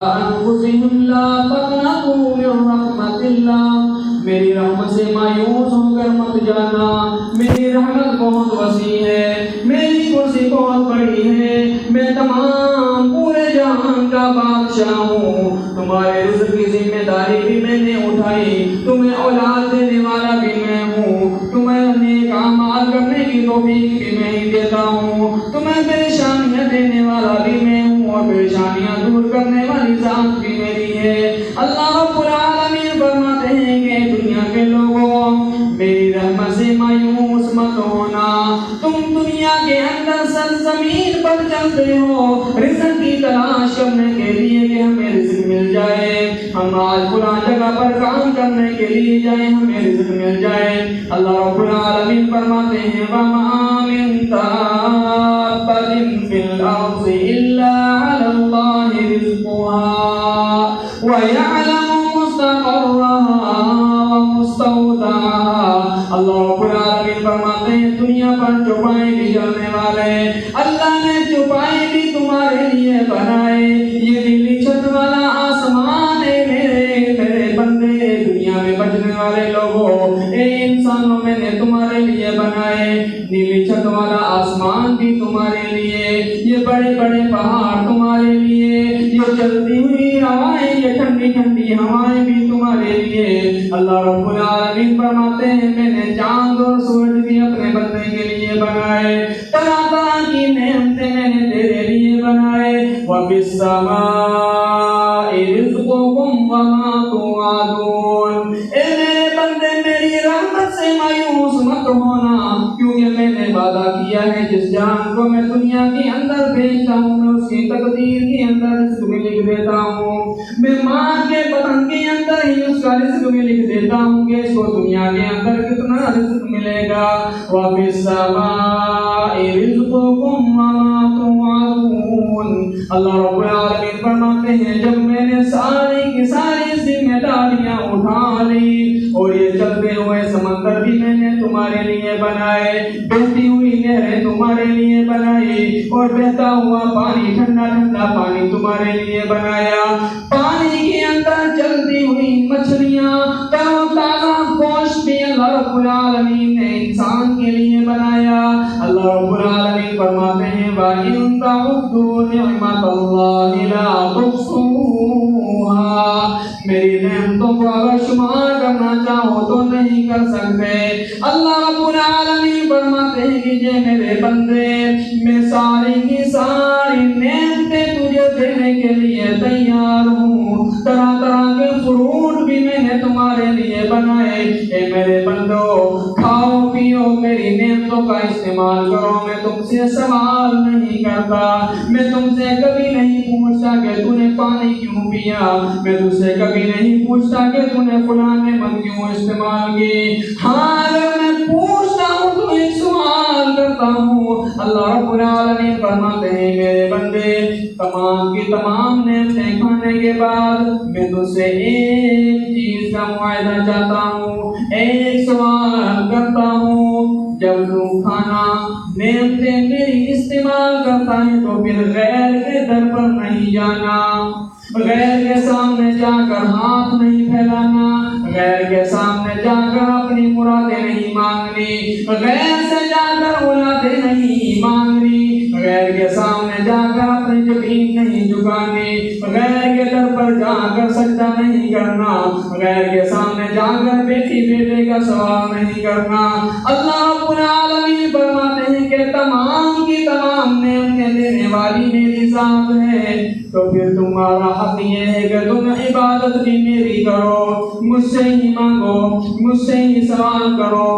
أنفسهم لا تقنطوا من رحمة الله میری رحمت سے مایوس ہو کر مت جانا، میری رحمت بہت وسیع ہے، میری کرسی بہت بڑی ہے، میں تمام پورے جہان کا بادشاہ ہوں، تمہارے رزق کی ذمہ داری بھی میں نے اٹھائی، تمہیں اولاد دینے والا بھی میں ہوں، تمہیں نیک اعمال کرنے کی توفیق بھی میں ہی دیتا ہوں، تمہیں پریشانیاں دینے والا بھی میں ہوں اور پریشانیاں دور کرنے والی ذات بھی میری ہے۔ اللہ رب العالمین فرماتے ہیں کہ دنیا کے لوگوں میری رحمت سے مایوس مت ہونا، تم دنیا کے اندر سرزمین پر چلتے ہو رزق کی تلاش کرنے کے لیے کہ ہمیں رزق مل جائے، ہم آج فلاں جگہ پر کام کرنے کے لیے جائیں ہمیں رزق مل جائے۔ اللہ رب العالمین فرماتے ہیں وَمَا مِن دَابَّةٍ فِي الْأَرْضِ إِلَّا عَلَى اللَّهِ رِزْقُهَا وَيَعْلَمُ مُسْتَقَرَّهَا وَمُسْتَوْدَعَهَا۔ اللہ رب العالمین فرماتے ہیں دنیا پر چوپائے بھی جلنے والے اللہ نے چوپائے بھی تمہارے لیے بنائے، یہ نیلی چھت والا آسمان ہے میرے بندے، دنیا میں بچنے والے لوگوں اے انسانوں میں نے تمہارے لیے بنائے، نیلی چھت والا آسمان بھی تمہارے لیے، یہ بڑے بڑے پہاڑ تمہارے لیے، یہ چلتی ہوئی ہوائیں، یہ ٹھنڈی ٹھنڈی ہوائیں بھی تمہارے لیے۔ اللہ رب العالمین فرماتے ہیں میں نے چاند اور سورج بھی اپنے بندے کے لیے بنائے، طرح طرح کی نعمتیں میں نے تیرے لیے بنائے۔ وَفِي السَّمَاءِ رِزْقُكُمْ وَمَا تُوعَدُونَ۔ اے میرے بندے میری رحمت سے مایوس مت ہونا، کیونکہ میں نے وعدہ کیا ہے جس جان کو میں دنیا کے اندر بھیجتا ہوں میں اس کی تقدیر کے اندر رزق بھی لکھ دیتا ہوں، میں ماں کے بدن کے اندر ہی اس کا رزق بھی لکھ دیتا ہوں کہ اس کو دنیا کے اندر کتنا رزق ملے گا۔ وَفِي السَّمَاءِ رِزْقُكُمْ وَمَا تُوعَدُونَ۔ اللہ رب العالمین فرماتے ہیں جب میں نے ساری کی ساری ذمہ داریاں اٹھا لی اور یہ چلتے ہوئے سمندر بھی میں نے تمہارے لیے بنائے، بہتی ہوئی نہریں تمہارے لیے بنائی اور بہتا ہوا پانی ٹھنڈا ٹھنڈا پانی تمہارے لیے بنایا، پانی کے اندر چلتی ہوئی مچھلیاں، تر و تازہ گوشت بھی اللہ رب العالمین نے انسان کے لیے بنایا۔ اللہ رب العالمین فرماتے ہیں وَإِن تَعُدُّوا نِعْمَتَ اللَّهِ لَا تُحْصُوهَا۔ میری نعمتوں کو اگر شمار کرنا چاہو تو نہیں کر سکتے۔ اللہ رب العالمین فرماتے ہیں کہ یہ میرے بندے میں ساری کی ساری نعمتیں تجھے دینے کے لیے تیار ہوں، طرح طرح کے فروٹ بھی میں نے تمہارے لیے بنائے۔ اے میرے بندو کھاؤ پیو میری نعمتوں کا استعمال کرو، میں تم سے سوال نہیں کرتا، میں تم سے کبھی نہیں پوچھتا کہ تو نے پانی کیوں پیا، میں تم سے کبھی نہیں پوچھتا کہ تو نے فلاں نعمت کیوں استعمال کی۔ ہاں اگر میں پوچھتا ہوں تو ایک سوال کرتا ہوں۔ اللہ رب العالمین فرماتے ہیں میرے بندے تمام کی تمام نعمتیں کھانے کے بعد میں تجھ سے ایک چیز کا معاہدہ چاہتا ہوں، ایک سوال کرتا ہوں، جب تو کھانا نعمتیں میری استعمال کرتا ہے تو پھر غیر کے در پر نہیں جانا، غیر کے سامنے جا کر ہاتھ نہیں پھیلانا، غیر کے سامنے جا کر اپنی مرادیں نہیں مانگنی، غیر سے جا کر اولادیں نہیں مانگنی، غیر کے سامنے جا کر اپنی جبین نہیں جھکانی، غیر کے در پر جا کر سجدہ نہیں کرنا، غیر کے سامنے جا کر بیٹی بیٹے کا سوال نہیں کرنا۔ اللہ رب العالمین فرماتے ہیں کہ تمام کی تمام نعمتیں دینے والی میری ذات ہے، تو پھر تمہارا حق یہ ہے کہ تم عبادت بھی میری کرو، مجھ سے ہی مانگو، مجھ سے ہی سوال کرو،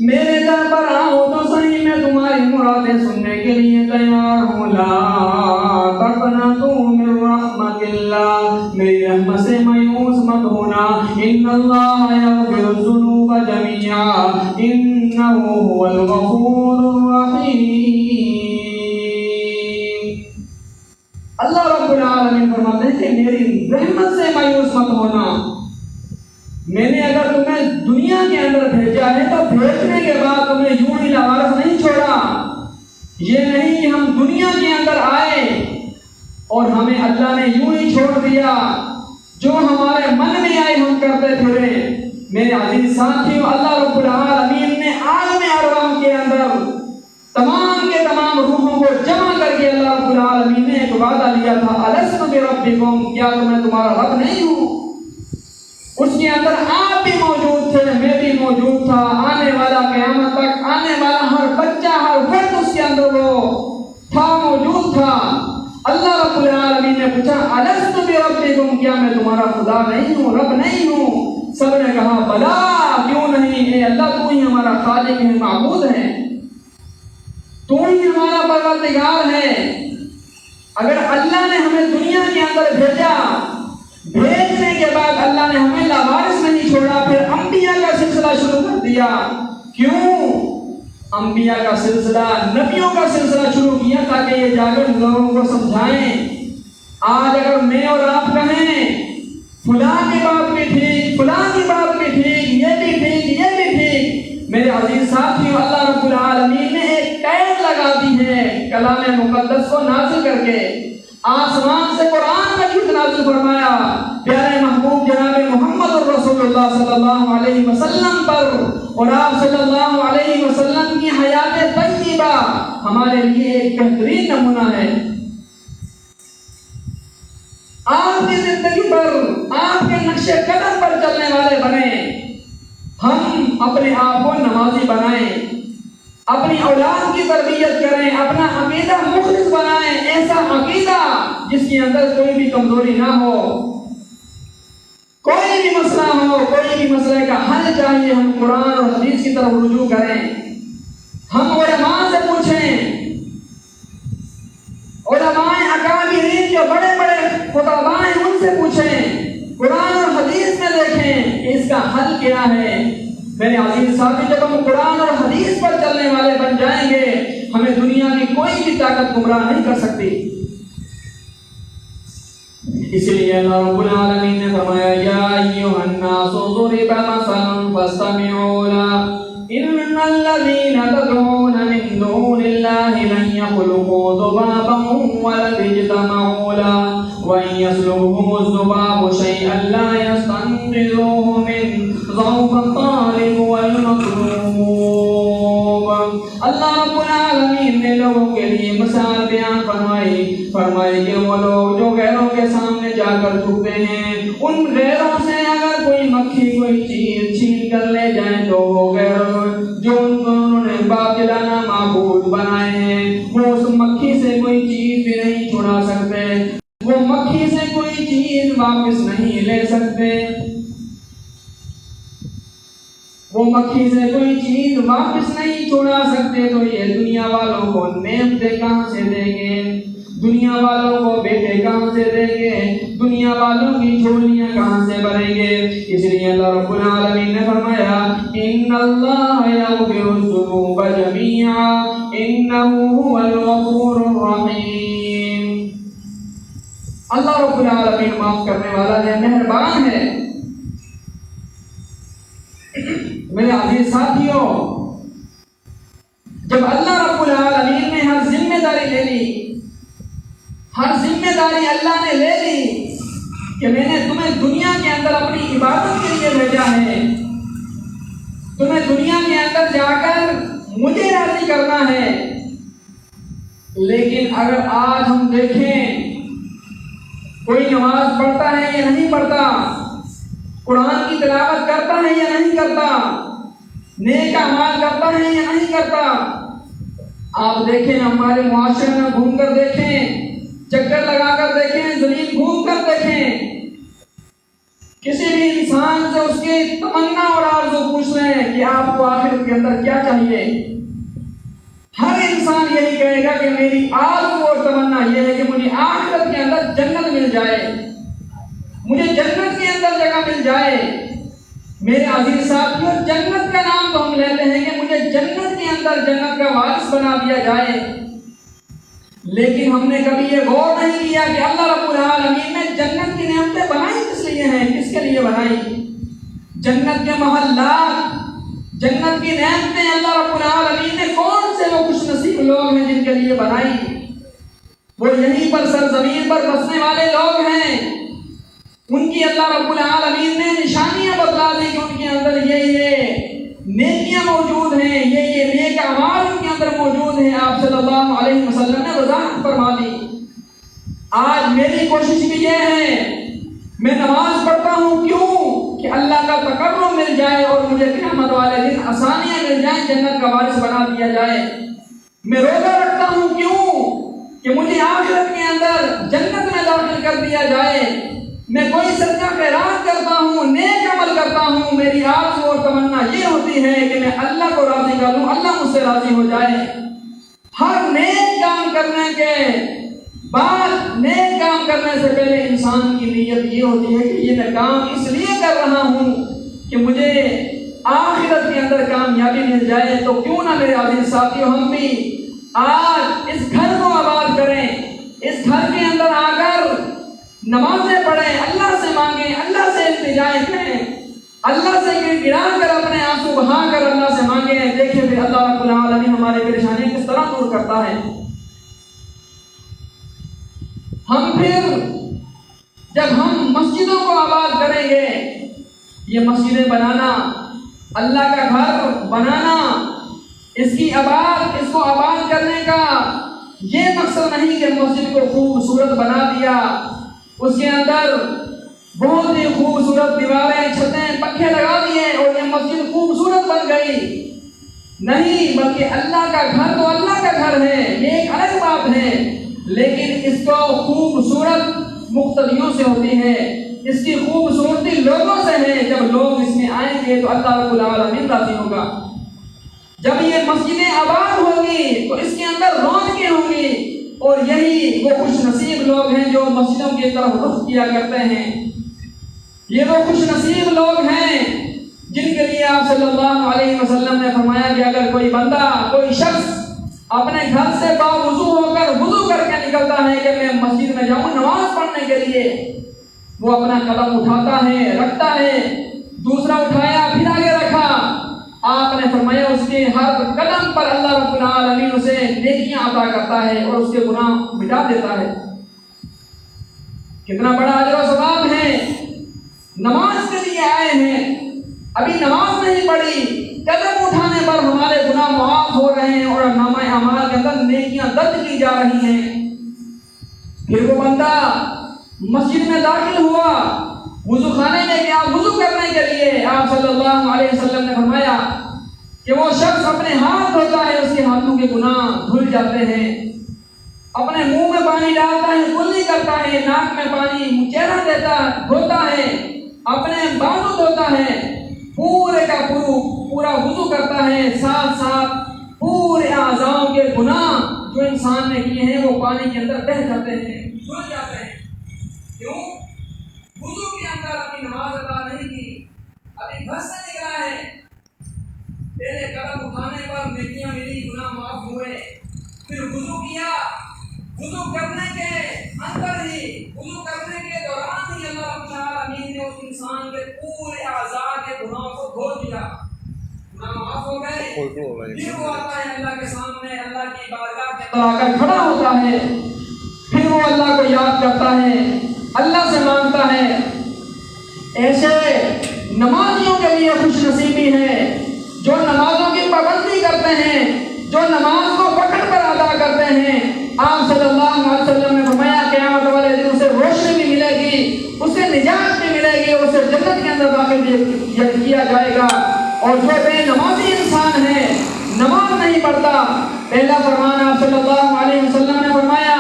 میرے در پر آؤ تو صحیح میں تمہاری مرادیں سننے کے لیے تیار ہوں۔ لا تقنطوا من رحمت اللہ، میری رحمت سے مایوس مت ہونا، ان اللہ یغفر الذنوب جميعا انہ هو الغفور الرحیم۔ اللہ رب العالمین فرماتے ہیں کہ میری رحمت سے مایوس مت ہونا، میں نے اگر تمہیں دنیا کے اندر بھیجا ہے تو بھیجنے کے بعد تمہیں یوں ہی لاوارث نہیں چھوڑا، یہ نہیں کہ ہم دنیا کے اندر آئے اور ہمیں اللہ نے یوں ہی دیا، جو ہمارے من میں آئے ہم کرتے پھرے۔ میرے عزیز ساتھیوں، اللہ رب العالمین نے عالم ارواح کے اندر تمام کے تمام روحوں کو جمع کر کے اللہ رب العالمین نے ایک وعدہ لیا تھا، الست بربکم، کیا میں تمہارا رب نہیں ہوں؟ اس کے اندر آپ بھی موجود تھے، میں بھی موجود تھا، آنے والا قیامت تک آنے والا ہر بچہ ہر فرد اس کے اندر وہ تھا، موجود تھا۔ اللہ رب العالمین نے پوچھا الست بربکم، کیا میں تمہارا خدا نہیں ہوں، رب نہیں ہوں؟ سب نے کہا بلا، کیوں نہیں، اے اللہ تو ہی ہمارا خالق ہے، معبود ہے، تو ہی ہمارا پروردگار ہے۔ اگر اللہ نے ہمیں دنیا کے اندر بھیجا، بھیجنے کے بعد اللہ نے ہمیں لاوارث نہیں چھوڑا، پھر انبیاء کا سلسلہ شروع کر دیا۔ کیوں؟ انبیاء کا سلسلہ، نبیوں کا سلسلہ شروع کیا تاکہ یہ جا کر لوگوں کو سمجھائیں۔ آج اگر میں اور آپ کہیں فلاں کی بات بھی ٹھیک، فلاں کی بات بھی ٹھیک، یہ بھی ٹھیک، یہ بھی ٹھیک، میرے عزیز ساتھیوں، اللہ رب العالمین نے ایک قید لگا دی ہے کلام مقدس کو نازل کر کے۔ آسمان سے قرآن مجید نازل فرمایا پیارے محبوب جناب محمد الرسول اللہ صلی اللہ علیہ وسلم پر، اور آپ صلی اللہ علیہ وسلم کی حیات طیبہ ہمارے لیے ایک بہترین نمونہ ہے۔ آپ کی زندگی پر، آپ کے نقش قدم پر چلنے والے بنیں۔ ہم اپنے آپ کو نمازی بنائیں، اپنی اولاد کی تربیت کریں، اپنا عقیدہ مخلص بنائیں، ایسا عقیدہ جس کے اندر کوئی بھی کمزوری نہ ہو، کوئی بھی مسئلہ ہو، کوئی بھی مسئلے کا حل چاہیے، ہم قرآن اور حدیث کی طرف رجوع کریں، ہم علماء سے پوچھیں، علماء اکابرین جو بڑے بڑے خطباء ہیں ان سے پوچھیں، قرآن اور حدیث میں دیکھیں کہ اس کا حل کیا ہے۔ میرے عزیز ساتھی، جب ہم قرآن اور حدیث پر چلنے والے بن جائیں گے، ہمیں دنیا کی کوئی بھی طاقت گمراہ نہیں کر سکتی۔ اس لیے اللہ رب العالمین نے فرمایا یا ایھا الناس ضرب مثل فاستمعوا له ان الذين تدعون من دون الله لن يخلقوا ذبابا ولو اجتمعوا له وان يسلبهم الذباب شيئا لا يستنقذوه منه ضعف الطالب والمطلوب۔ اللہ رب العالمین نے لوگوں کے لیے مثال بیان فرمائی کہ وہ لوگ جو غیروں کے سامنے جا کر جھکتے ہیں، ان غیروں سے اگر کوئی مکھی کوئی چیز چھین کر لے جائیں تو وہ غیر جو انہوں نے باطلانہ معبود بنائے ہیں، وہ اس مکھی سے کوئی چیز بھی نہیں چھڑا سکتے، وہ مکھی سے کوئی چیز واپس نہیں لے سکتے، وہ مکھی سے کوئی چیز واپس نہیں چھوڑا سکتے، تو یہ دنیا والوں کو نعمتیں کہاں سے دیں گے، دنیا والوں کو بیٹے کہاں سے دیں گے، دنیا والوں کی جھولیاں کہاں سے بھریں گے۔ اس لیے اللہ رب العالمین نے فرمایا ان اللہ یغفر الذنوب جميعا انہ هو الغفور الرحیم۔ اللہ رب العالمین معاف کرنے والا ہے، مہربان ہے۔ میرے عزیز ساتھیوں، جب اللہ رب العالمین نے ہر ذمہ داری لے لی، ہر ذمہ داری اللہ نے لے لی کہ میں نے تمہیں دنیا کے اندر اپنی عبادت کے لیے بھیجا ہے، تمہیں دنیا کے اندر جا کر مجھے راضی کرنا ہے، لیکن اگر آج ہم دیکھیں کوئی نماز پڑھتا ہے یا نہیں پڑھتا، قرآن کی تلاوت کرتا ہے یا نہیں کرتا، نیک اعمال کرتا ہے یا نہیں کرتا، آپ دیکھیں ہمارے معاشرے میں گھوم کر دیکھیں، چکر لگا کر دیکھیں، زمین گھوم کر دیکھیں، کسی بھی انسان سے اس کی تمنا اور آرزو پوچھ لیں کہ آپ کو آخرت کے اندر کیا چاہیے، ہر انسان یہی کہے گا کہ میری آرزو اور تمنا یہ ہے کہ مجھے آخرت کے اندر جنت مل جائے، مجھے جنت کے اندر جگہ مل جائے۔ میرے عزیز ساتھیوں، جنت کا نام تو ہم لیتے ہیں کہ مجھے جنت کے اندر جنت کا وارث بنا دیا جائے، لیکن ہم نے کبھی یہ غور نہیں کیا کہ اللہ رب العالمین نے جنت کی نعمتیں بنائی کس لیے ہیں، کس کے لیے بنائی؟ جنت کے محلات، جنت کی نعمتیں اللہ رب العالمین نے کون سے وہ خوش نصیب لوگ ہیں جن کے لیے بنائی؟ وہ یہیں پر سرزمین پر بسنے والے لوگ ہیں ان کی اللہ رب العالمین نے نشانیاں بتلا دی کہ ان کے اندر یہ نیکیاں موجود ہیں، یہ نیک اعمال ان کے اندر موجود ہیں۔ آپ صلی اللہ علیہ وسلم نے وضاحت فرما دی۔ آج میری کوشش بھی یہ ہے، میں نماز پڑھتا ہوں کیوں کہ اللہ کا تقرب مل جائے اور مجھے قیامت والے دن آسانیاں مل جائیں، جنت کا وارث بنا دیا جائے۔ میں روزہ رکھتا ہوں کیوں کہ مجھے آخرت کے اندر جنت میں داخل کر دیا جائے۔ میں کوئی صدقہ خیرات کرتا ہوں، نیک عمل کرتا ہوں، میری آرزو اور تمنا یہ ہوتی ہے کہ میں اللہ کو راضی کر لوں، اللہ مجھ سے راضی ہو جائے۔ ہر نیک کام کرنے کے بعد، نیک کام کرنے سے پہلے انسان کی نیت یہ ہوتی ہے کہ یہ میں کام اس لیے کر رہا ہوں کہ مجھے آخرت کے اندر کامیابی مل جائے۔ تو کیوں نہ میرے عزیز ساتھیوں ہم بھی آج اس گھر کو آباد کریں، اس گھر کے اندر آ کر نمازیں پڑھیں، اللہ سے مانگیں، اللہ سے التجائیں کریں، اللہ سے گڑ کر اپنے آنسو بہا کر اللہ سے مانگیں۔ دیکھیں پھر اللہ رب العالمین ہماری پریشانی کس طرح دور کرتا ہے۔ ہم پھر جب ہم مسجدوں کو آباد کریں گے، یہ مسجدیں بنانا، اللہ کا گھر بنانا، اس کو آباد کرنے کا یہ مقصد نہیں کہ مسجد کو خوبصورت بنا دیا، اس کے اندر بہت ہی خوبصورت دیواریں، چھتیں، پنکھے لگا دیے اور یہ مسجد خوبصورت بن گئی۔ نہیں، بلکہ اللہ کا گھر تو اللہ کا گھر ہے، یہ ایک الگ بات ہے، لیکن اس کو خوبصورت مقتدیوں سے ہوتی ہے، اس کی خوبصورتی لوگوں سے ہے۔ جب لوگ اس میں آئیں گے تو اللہ رب العالمین راضی ہوگا۔ جب یہ مسجدیں آباد ہوگی تو اس کے اندر رونقیں ہوں گی، اور یہی وہ خوش نصیب لوگ ہیں جو مسجدوں کی طرف رخ کیا کرتے ہیں۔ یہ وہ خوش نصیب لوگ ہیں جن کے لیے آپ صلی اللہ علیہ وسلم نے فرمایا کہ اگر کوئی بندہ، کوئی شخص اپنے گھر سے باوضو ہو کر وضو کر کے نکلتا ہے کہ میں مسجد میں جاؤں نماز پڑھنے کے لیے، وہ اپنا قدم اٹھاتا ہے، رکھتا ہے، دوسرا اٹھایا پھر آگے رکھا، آپ نے فرمایا اس کے ہر قدم پر اللہ رب العالمین اسے نیکیاں عطا کرتا ہے اور اس کے گناہ مٹا دیتا ہے۔ کتنا بڑا اجر و ثواب ہے۔ نماز کے لیے آئے ہیں، ابھی نماز نہیں پڑھی، قدم اٹھانے پر ہمارے گناہ معاف ہو رہے ہیں اور نامہ اعمال کے اندر نیکیاں درج کی جا رہی ہیں۔ پھر وہ بندہ مسجد میں داخل ہوا، وضو خانے میں گیا وضو کرنے کے لیے، آپ صلی اللہ علیہ وسلم نے فرمایا کہ وہ شخص اپنے ہاتھ دھوتا ہے، اس کے ہاتھوں کے گناہ دھل جاتے ہیں، اپنے منہ میں پانی ڈالتا ہے، کلی کرتا ہے، ناک میں پانی، چہرہ دھوتا ہے، اپنے بازو دھوتا ہے، پورے کا پورا وضو کرتا ہے، ساتھ ساتھ پورے اعضاء کے گناہ جو انسان نے کیے ہیں وہ پانی کے اندر بہہ جاتے ہیں، دھل جاتے ہیں۔ کیوں؟ وضو کے اندر اپنی نماز ادا نہیں کی، ابھی گھر سے نکلا ہے، پہلے قدم اٹھانے پر نیکیاں ملی، گناہ معاف ہوئے، پھر وضو کیا، وضو کرنے کے اندر ہی، وضو کرنے کے دوران ہی اللہ رب العالمین نے اس انسان کے پورے اعضاء کے گناہوں کو دھو دیا، گناہ معاف ہو گئے۔ پھر وہ آتا ہے اللہ کے سامنے، اللہ کی بارگاہ کے اندر آ کر کھڑا ہوتا ہے، پھر وہ اللہ کو یاد کرتا ہے، اللہ سے مانگتا ہے۔ ایسے نمازیوں کے لیے خوش نصیبی ہے جو نمازوں کی پابندی کرتے ہیں، جو نماز کو پکڑ کر ادا کرتے ہیں۔ آپ صلی اللہ علیہ وسلم نے فرمایا قیامت والے دن اسے روشنی بھی ملے گی، اسے نجات بھی ملے گی، اسے جنت کے اندر داخل کیا جائے گا۔ اور جو بے نمازی انسان ہے، نماز نہیں پڑھتا، پہلا فرمان آپ صلی اللہ علیہ وسلم نے فرمایا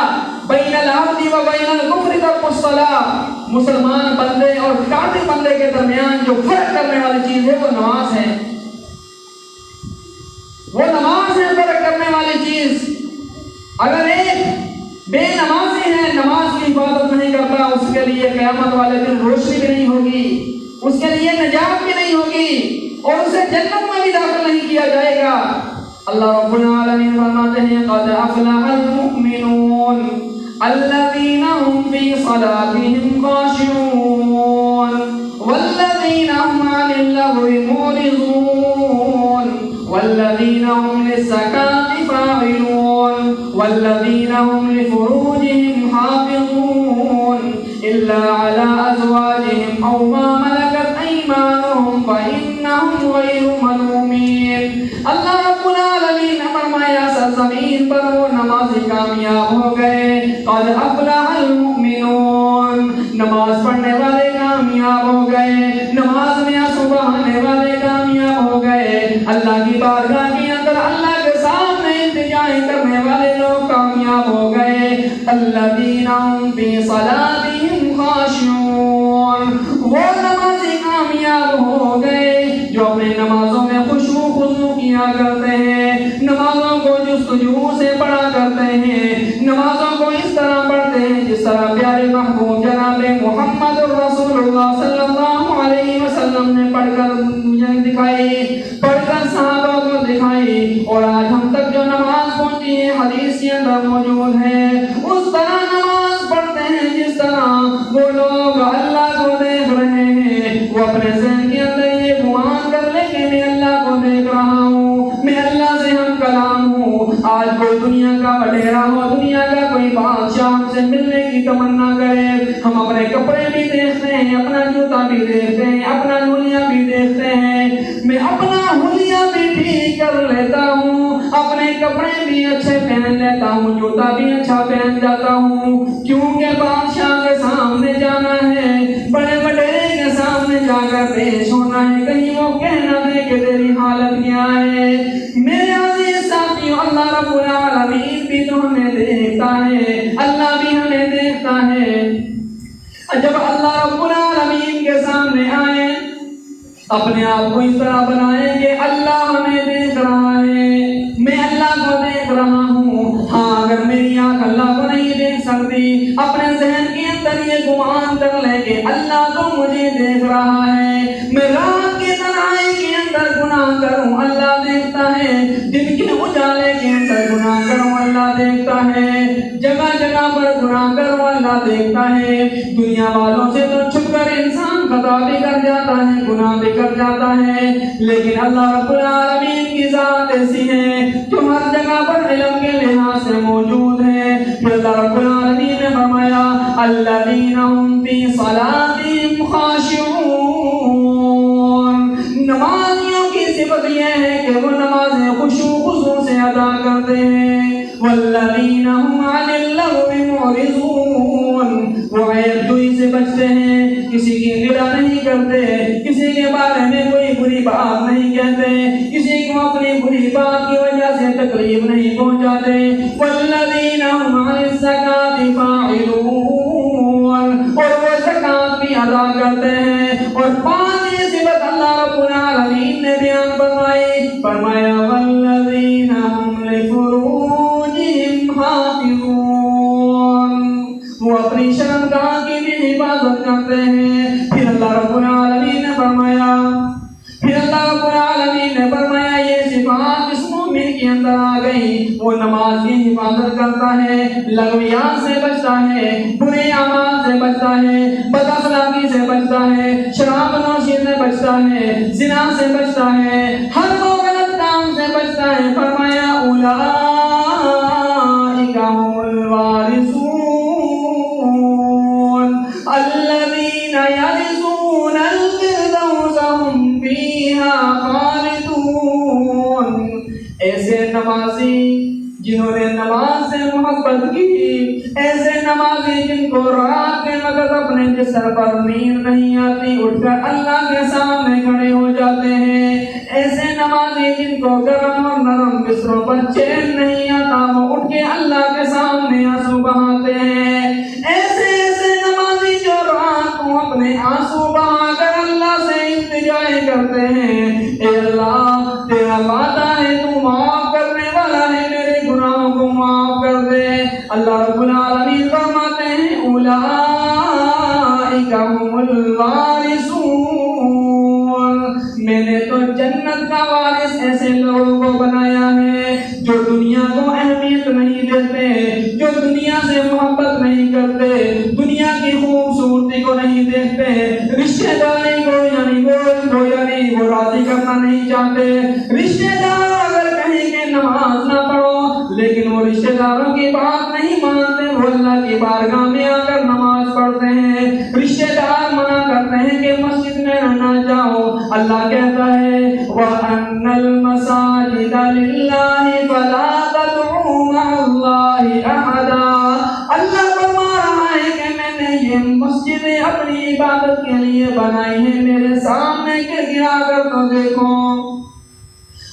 بین العبد و بین الکفر ترک الصلاۃ، مسلمان بندے اور کافر بندے کے درمیان جو فرق کرنے والی چیز ہے وہ نماز ہے، وہ نماز ہے فرق کرنے والی چیز۔ اگر ایک بے نمازی ہے، نماز کی حفاظت نہیں کرتا، اس کے لیے قیامت والے دن روشنی بھی نہیں ہوگی، اس کے لیے نجات بھی نہیں ہوگی اور اسے جنت میں بھی داخل نہیں کیا جائے گا۔ اللہ رب العالمین فرماتے ہیں قد افلح المؤمنون الذین هم فی صلاتهم خاشعون والذین هم عن اللغو معرضون والذین هم للزکاة فاعلون والذین هم لفروجهم حافظون إلا على أزواجهم أو ما ملكت أيمانهم فإنهم غير ملومين. اللہ رب العالمین نے فرمایا سرزمین پر وہ نمازی کامیاب ہو گئے. قد افلح المؤمنون، نماز پڑھنے والے کامیاب ہو گئے، نماز میں آنسو بہانے والے کامیاب ہو گئے، اللہ کی بارگاہ کے اندر اللہ کے سامنے التجائی کرنے والے لوگ کامیاب ہو گئے. الذین هم فی صلاتهم خاشعون، وہ نمازی کامیاب ہو گئے جو اپنے نمازوں میں خشوع و خضوع کیا کرتے ہیں، نمازوں کو جستجو سے پڑھا کرتے ہیں، نمازوں کو اس طرح پڑھتے ہیں جس طرح پیارے محبوب جناب محمد رسول اللہ صلی اللہ علیہ وسلم نے پڑھ کر مجھے دکھائی، پڑھ کر صحابہ کو دکھائی، اور آج ہم تک جو نماز پہنچی ہے حدیث کے اندر موجود ہے، اس طرح نماز پڑھتے ہیں جس طرح وہ لوگ اللہ کو دیکھ رہے ہیں. وہ اپنے ذہن کے اندر یہ گمان کر لیں کہ میں اللہ کو دیکھ رہا ہوں، میں اللہ سے ہم کلام ہوں. آج کوئی دنیا کا وڈیرا ہو، دنیا کا کوئی بادشاہ ہم سے ملنے کی تمنا کرے، ہم اپنے کپڑے بھی دیکھتے ہیں، اپنا جوتا بھی دیکھتے ہیں، اپنا حلیہ بھی دیکھتے ہیں. میں اپنا حلیہ بھی ٹھیک کر لیتا ہوں، اپنے کپڑے بھی اچھے پہن لیتا ہوں، جوتا بھی اچھا پہن جاتا ہوں، کیونکہ بادشاہ کے سامنے جانا ہے، بڑے وڈیرے کے سامنے جا کر پیش ہونا ہے، کہیں وہ کہنا دے کہ تیری حالت کیا ہے. میرے عزیز ساتھیوں، اللہ رب العالمین بھی تو ہمیں دیکھتا ہے، اللہ بھی ہمیں دیکھتا ہے. جب اللہ رب العالمین کے سامنے آئے، اپنے آپ کو اس طرح بنائیں کہ اللہ ہمیں دیکھ رہا ہے، میں اللہ کو دیکھ رہا ہوں. ہاں، اگر میری آنکھ اللہ کو نہیں دیکھ سکتی، اپنے ذہن کے اندر یہ گمان کر لے کہ اللہ تو مجھے دیکھ رہا ہے. میں رات کے تنہائی کے اندر گناہ کروں اللہ دیکھتا ہے، دن کے اجالے کے اندر گناہ کروں اللہ دیکھتا ہے، جگہ جگہ پر گناہ کروں اللہ دیکھتا ہے. دنیا والوں سے تو چھپ کر انسان خطا بھی کر جاتا ہے، گناہ بھی کر جاتا ہے، لیکن اللہ رب العالمین کی ذات ایسی ہے جو ہر جگہ پر علم کے لحاظ سے موجود ہے. پھر اللہ رب العالمین نے فرمایا الذین هم فی صلاتهم خاشعون، نمازیوں کی صفت یہ ہے کہ وہ نمازیں خشوع و خضوع سے ادا کرتے ہیں. والذین هم عن اللغو معرضون، وہ عیب جوئی سے بچتے ہیں، کسی کی غیبت نہیں کرتے، کسی کے بارے میں کوئی بری بات نہیں کہتے، کسی کو اپنی بری بات کی وجہ سے تکلیف نہیں پہنچاتے. والذین هم عن الزکاة فاعلون، اور وہ زکات بھی ادا کرتے ہیں. اور پانچویں صفت اللہ رب العالمین نے بیان فرمایا والذین هم لفروجهم حافظون، وہ اپنی شرمگاہ کی بھی حفاظت کرتے ہیں. پھر اللہ رب العالمین نے فرمایا یہ صفات اس مومن کے اندر آ گئی، وہ نماز کی حفاظت کرتا ہے، لغویات سے بچتا ہے، برے اعمال سے بچتا ہے، بد اخلاقی سے بچتا ہے، شراب نوشی سے بچتا ہے، زنا سے بچتا ہے، ہر وہ غلط کام سے بچتا ہے. فرمایا اولئک هم الوارثون الذین یرثون الفردوس هم فیہا خالدون. ایسے نمازی جنہوں نے نماز سے محبت کی، ایسے نمازی جن کو رات کے وقت اپنے جسم پر نیند نہیں آتی، اٹھ کر اللہ کے سامنے کھڑے ہو جاتے ہیں، ایسے نمازی جن کو گرم اور نرم بستروں پر چین نہیں آتا، وہ اٹھ کے اللہ کے سامنے آنسو بہاتے ہیں، ایسے نمازی جو رات کو اپنے آنسو بہا کر اللہ سے التجا کرتے ہیں. اے اللہ، تیرا وعدہ ہے تو معاف کرنے والا ہے، میرے گناہوں کو معاف کر دے. اللہ رب العالمین فرماتے ہیں اولئک هم الوارثون، میں نے تو جنت کا وارث ایسے لوگوں کو بنایا ہے جو دنیا کو اہمیت نہیں دیتے، جو دنیا سے محبت نہیں کرتے، دنیا کی خوبصورتی کو نہیں دیکھتے، رشتہ داری کو یعنی وہ راضی کرنا نہیں چاہتے. رشتہ دار اگر کہیں کہ نماز نہ پڑھو، لیکن وہ رشتہ داروں کی بات نہیں مانتے، وہ اللہ کی بارگاہ میں آ کر نماز پڑھتے ہیں. رشتے دار منع کرتے ہیں کہ مسجد میں نہ جاؤ. اللہ کہتا ہے وَأَنَّ الْمَسَاجِدَ لِلَّهِ فَلَا تَدْعُوا مَعَ اللَّهِ أَحَدًا. اللہ فرما رہا ہے کہ میں نے یہ مسجدیں اپنی عبادت کے لیے بنائی ہیں. میرے سامنے کے گرا کر تو دیکھو.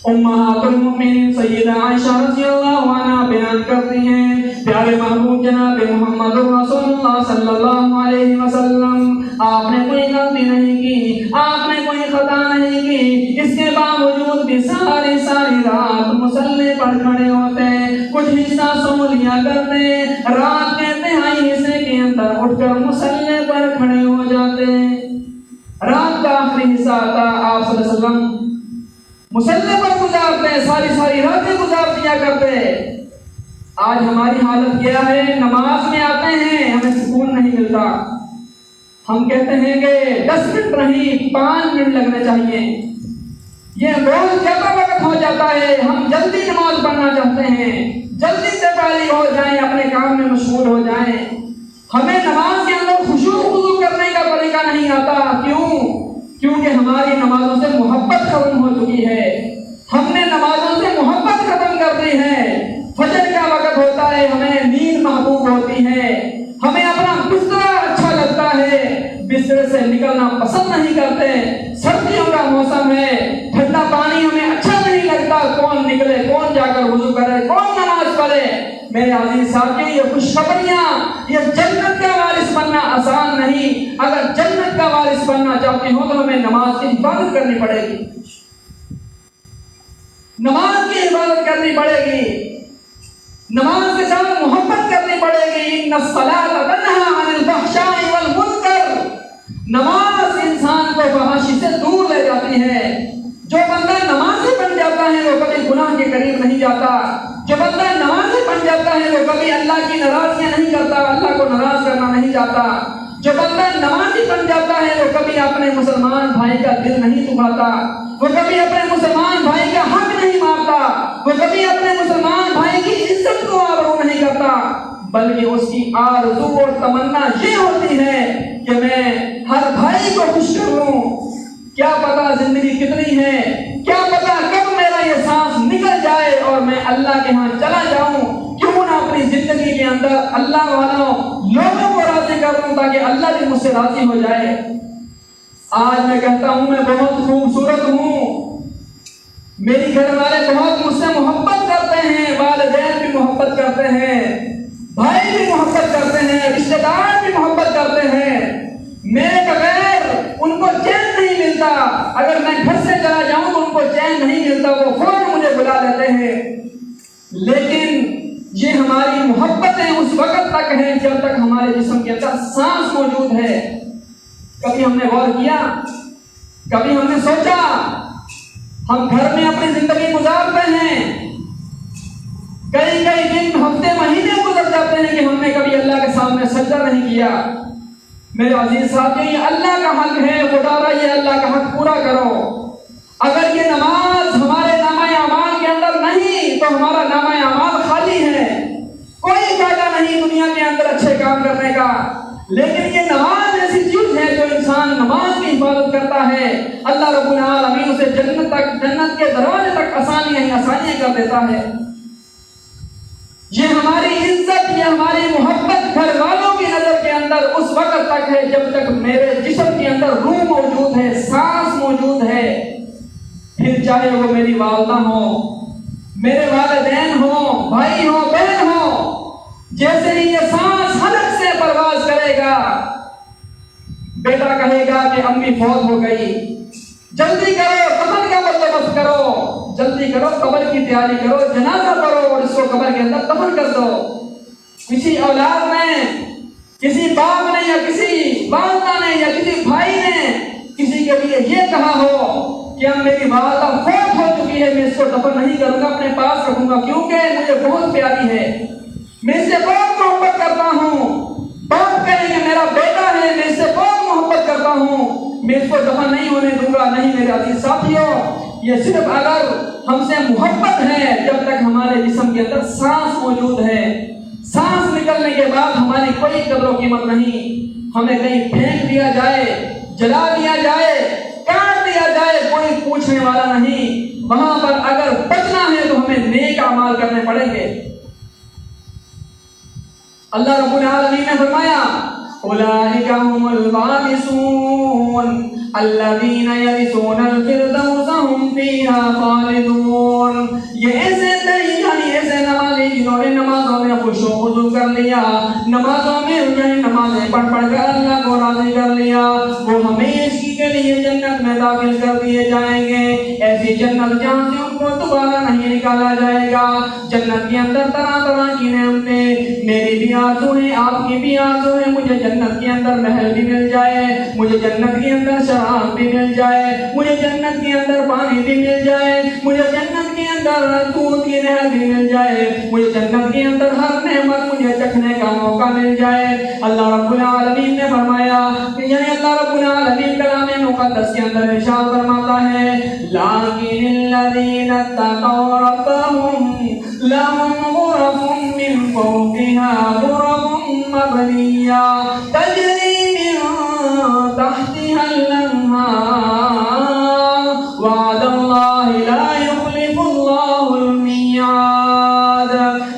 امہات المؤمنین سیدہ عائشہ رضی اللہ عنہ بیان کرتی ہیں پیارے محبوب جناب محمد رسول اللہ صلی اللہ علیہ وسلم آپ نے کوئی غلطی نہیں کی, آپ نے کوئی خطا نہیں کی, اس کے باوجود بھی ساری رات مصلی پر کھڑے ہوتے, کچھ حصہ سو لیا کرتے, رات کے تہائی حصے کے اندر اٹھ کر مصلی پر کھڑے ہو جاتے. رات کا آخری حصہ آتا, آپ صلی اللہ علیہ وسلم مصلی پر گزارتے, ساری راتیں گزار دیا کرتے. آج ہماری حالت کیا ہے؟ نماز میں آتے ہیں ہمیں سکون نہیں ملتا. ہم کہتے ہیں کہ 10 منٹ نہیں 5 منٹ لگنے چاہیے. یہ بہت زیادہ وقت ہو جاتا ہے. ہم جلدی نماز پڑھنا چاہتے ہیں, جلدی سے بالغ ہو جائیں, اپنے کام میں مشغول ہو جائیں. ہمیں نماز کے اندر خشوع وضو کرنے کا طریقہ نہیں آتا. کیونکہ ہماری نمازوں سے محبت ختم ہو چکی ہے. ہم نے نمازوں سے محبت ختم کر دی ہے. فجر کا وقت ہوتا ہے, ہمیں نیند محبوب ہوتی ہے, ہمیں اپنا بستر اچھا لگتا ہے, بستر سے نکلنا پسند نہیں کرتے. سردیوں کا موسم ہے, ٹھنڈا پانی ہمیں اچھا نہیں لگتا. کون نکلے, کون جا کر وضو کرے, کون نماز پڑھے. میرے عزیز ساتھی, یہ خوشخبریاں, یہ جنت کا وارث بننا آسان نہیں. اگر جنت کا وارث بننا چاہتے ہو تو ہمیں نماز کی حفاظت کرنی پڑے گی, نماز کی حفاظت کرنی پڑے گی, نماز کے ساتھ محبت کرنی پڑے گی. ان الصلاۃ تنہی عن الفحشاء والمنکر. نماز انسان کو فحاشی سے دور لے جاتی ہے. جو بندہ نمازی بن جاتا ہے وہ کبھی گناہ کے قریب نہیں جاتا. جو بندہ نمازی بن جاتا ہے وہ کبھی اللہ کی ناراضگیاں نہیں کرتا, اللہ کو ناراض کرنا نہیں چاہتا. جو بندہ نمازی بن جاتا ہے وہ کبھی اپنے مسلمان بھائی کا دل نہیں دکھاتا, وہ کبھی اپنے مسلمان بھائی کا حق نہیں مارتا, وہ کبھی اپنے مسلمان بھائی کی عزت کو آبرو نہیں کرتا, بلکہ اس کی آرزو اور تمنا یہ ہوتی ہے کہ میں ہر بھائی کو خوش کر لوں. کیا پتا زندگی کتنی ہے, کیا پتا کب میرا یہ سانس نکل جائے اور میں اللہ کے ہاں چلا جاؤں. کیوں نہ اپنی زندگی کے اندر اللہ والوں لوگوں کو راضی کر دوں تاکہ اللہ بھی مجھ سے راضی ہو جائے. آج میں کہتا ہوں میں بہت خوبصورت ہوں, میری گھر والے بہت مجھ سے محبت کرتے ہیں, والدین بھی محبت کرتے ہیں, بھائی بھی محبت کرتے ہیں, رشتے دار بھی محبت کرتے ہیں. میرے بغیر ان کو چین نہیں ملتا. اگر میں گھر سے چلا جاؤں تو ان کو چین نہیں ملتا, وہ فوراً مجھے بلا لیتے ہیں. لیکن یہ ہماری محبتیں اس وقت تک ہیں جب تک ہمارے جسم کے اندر سانس موجود ہے. کبھی ہم نے غور کیا, کبھی ہم نے سوچا, ہم گھر میں اپنی زندگی گزارتے ہیں, کئی دن ہفتے مہینے گزر جاتے ہیں کہ ہم نے کبھی اللہ کے سامنے سجدہ نہیں کیا. میرے عزیز ساتھی, یہ اللہ کا حق ہے, خدا را یہ اللہ کا حق پورا کرو. اگر یہ نماز ہمارے نامہ اعمال کے اندر نہیں تو ہمارا نامہ اعمال خالی ہے, کوئی فائدہ نہیں دنیا کے اندر اچھے کام کرنے کا. لیکن یہ نماز ایسی چیز ہے جو انسان نماز کی حفاظت کرتا ہے, اللہ رب العالمین اسے جنت کے دروازے تک آسانیاں کر دیتا ہے. یہ ہماری عزت, یہ ہماری محبت گھر والوں کی نظر کے اندر اس وقت تک ہے جب تک میرے جسم کے اندر روح موجود ہے, سانس موجود ہے. پھر چاہے وہ میری والدہ ہو, میرے والدین ہوں, بھائی ہوں, بہن ہوں, جیسے ہی یہ سانس حلق سے پرواز کرے گا, بیٹا کہے گا کہ امی فوت ہو گئی, جلدی کرو, کفن کا بندوبست کرو, جلدی کرو, قبر کی تیاری کرو, جنازہ پڑھو اور اس کو قبر کے اندر دفن کر دو. کسی اولاد نے, کسی باپ نے یا کسی والدہ نے یا کسی بھائی نے کسی کے لیے یہ کہا ہو کہ اب میری والدہ فوت ہو چکی ہے, میں اس کو دفن نہیں کروں گا, اپنے پاس رکھوں گا کیونکہ مجھے بہت پیاری ہے, میں اس سے بہت محبت کرتا ہوں. باپ کہیں کہ میرا بیٹا ہے, میں اس سے بہت محبت کرتا ہوں, میں اس کو دفن نہیں ہونے دوں گا. نہیں میرے عزیز ساتھیوں, یہ صرف اگر ہم سے محبت ہے جب تک ہمارے جسم کے اندر سانس موجود ہے. سانس نکلنے کے بعد ہماری کوئی قدر و قیمت نہیں، ہمیں کہیں پھینک دیا جائے، جلا دیا جائے، کاٹ دیا جائے، کوئی پوچھنے والا نہیں۔ وہاں پر اگر بچنا ہے تو ہمیں نیک اعمال کرنے پڑیں گے۔ اللہ رب العالمین نے فرمایا اولئک هم الوارثون الذین یرثون الفردوس هم فیہا خالدون۔ یہ ایسے ایسے نمازی جنہوں نے نمازوں میں خشوع و خضوع کر لیا، نمازوں میں انہیں نمازیں پڑھ پڑھ کر اللہ کو راضی کر لیا، وہ ہمیشہ کے لیے جنت میں داخل کر دیے جائیں گے۔ ایسی جنت جہاں سے ان کو دوبارہ نہیں نکالا جائے گا۔ جنت کے اندر طرح طرح کی نعمتیں، میری بھی آرزو ہے، آپ کی بھی آرزو ہے، مجھے جنت کے اندر محل بھی مل جائے، مجھے جنت کے اندر شراب بھی مل جائے، مجھے جنت کے اندر پانی بھی مل جائے، مجھے جنت کے اندر دودھ کی نہر بھی مل جائے، مجھے جنت کے اندر ہر نعمت مجھے چکھنے کا موقع مل جائے۔ اللہ رب العالمین نے فرمایا، یعنی اللہ رب العالمین کلام مقدس کے اندر ارشاد فرماتا ہے لیکن الذین اتقوا ربهم لهم غرف من فوقها غرف مبنیہ تجری من تحتها الانہار وعد اللہ لا یخلف اللہ المیعاد۔